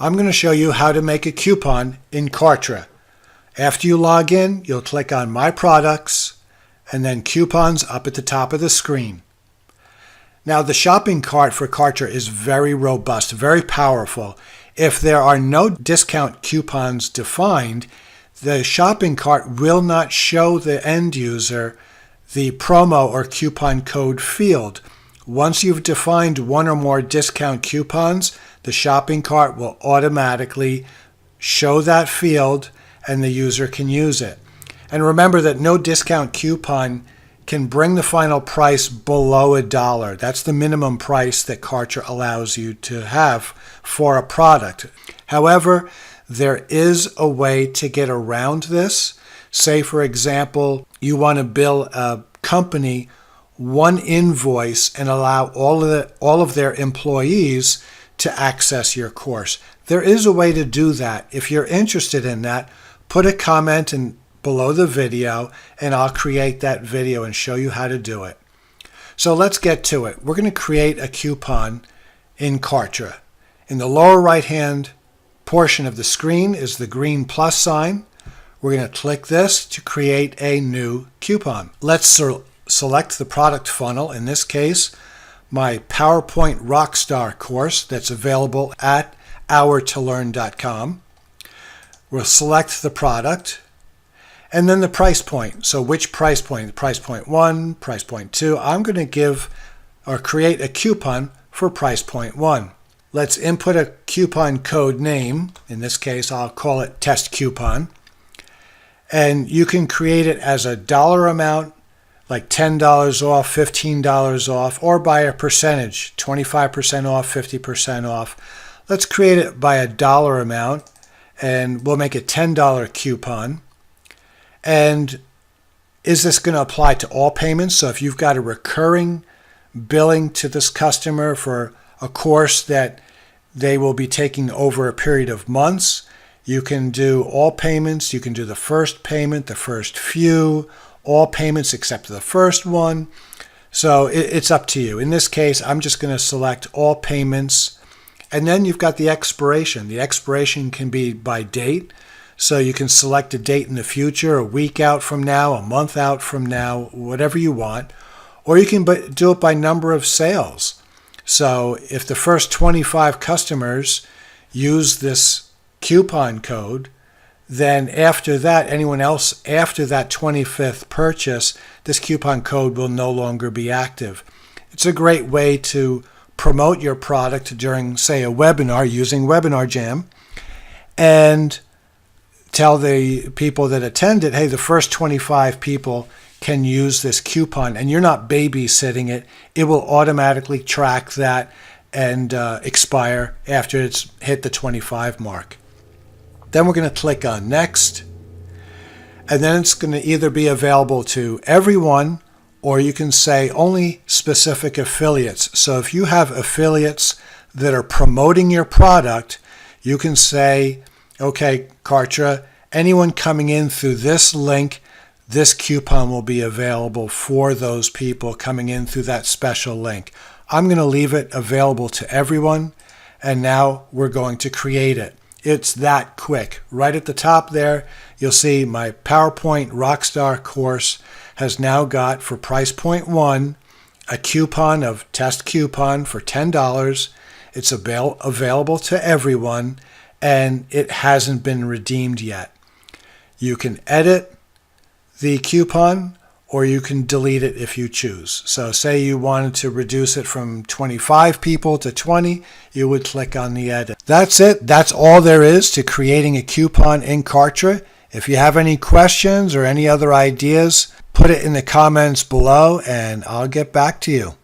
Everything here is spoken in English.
I'm going to show you how to make a coupon in Kartra. After you log in, you'll click on My Products and then Coupons up at the top of the screen. Now the shopping cart for Kartra is very robust, very powerful. If there are no discount coupons defined, the shopping cart will not show the end user the promo or coupon code field. Once you've defined one or more discount coupons, the shopping cart will automatically show that field and the user can use it. And remember that no discount coupon can bring the final price below $1. That's the minimum price that Kartra allows you to have for a product. However, there is a way to get around this. Say, for example, you want to bill a company one invoice and allow all of their employees to access your course. There is a way to do that. If you're interested in that, put a comment below the video and I'll create that video and show you how to do it. So let's get to it. We're going to create a coupon in Kartra. In the lower right hand portion of the screen is the green plus sign. We're going to click this to create a new coupon. Let's select the product funnel. In this case, my PowerPoint Rockstar course that's available at hourtolearn.com. We'll select the product and then the price point. So which price point? Price point 1, price point 2. I'm going to give or create a coupon for price point 1. Let's input a coupon code name. In this case, I'll call it test coupon. And you can create it as a dollar amount, like $10 off, $15 off, or by a percentage, 25% off, 50% off. Let's create it by a dollar amount, and we'll make a $10 coupon. And is this going to apply to all payments? So if you've got a recurring billing to this customer for a course that they will be taking over a period of months, you can do all payments. You can do the first payment, the first few, all payments except the first one. So it's up to you. In this case, I'm just going to select all payments. And then you've got the expiration. The expiration can be by date. So you can select a date in the future, a week out from now, a month out from now, whatever you want. Or you can do it by number of sales. So if the first 25 customers use this coupon code, then after that, anyone else after that 25th purchase, this coupon code will no longer be active. It's a great way to promote your product during, say, a webinar using Webinar Jam and tell the people that attend it, hey, the first 25 people can use this coupon, and you're not babysitting it. It will automatically track that and expire after it's hit the 25 mark. Then we're going to click on Next, and then it's going to either be available to everyone or you can say only specific affiliates. So if you have affiliates that are promoting your product, you can say, okay, Kartra, anyone coming in through this link, this coupon will be available for those people coming in through that special link. I'm going to leave it available to everyone, and now we're going to create it. It's that quick. Right at the top there, you'll see my PowerPoint Rockstar course has now got, for price point 1, a coupon of test coupon for $10. It's available to everyone, and it hasn't been redeemed yet. You can edit the coupon or you can delete it if you choose. So say you wanted to reduce it from 25 people to 20, you would click on the edit. That's it. That's all there is to creating a coupon in Kartra. If you have any questions or any other ideas, put it in the comments below and I'll get back to you.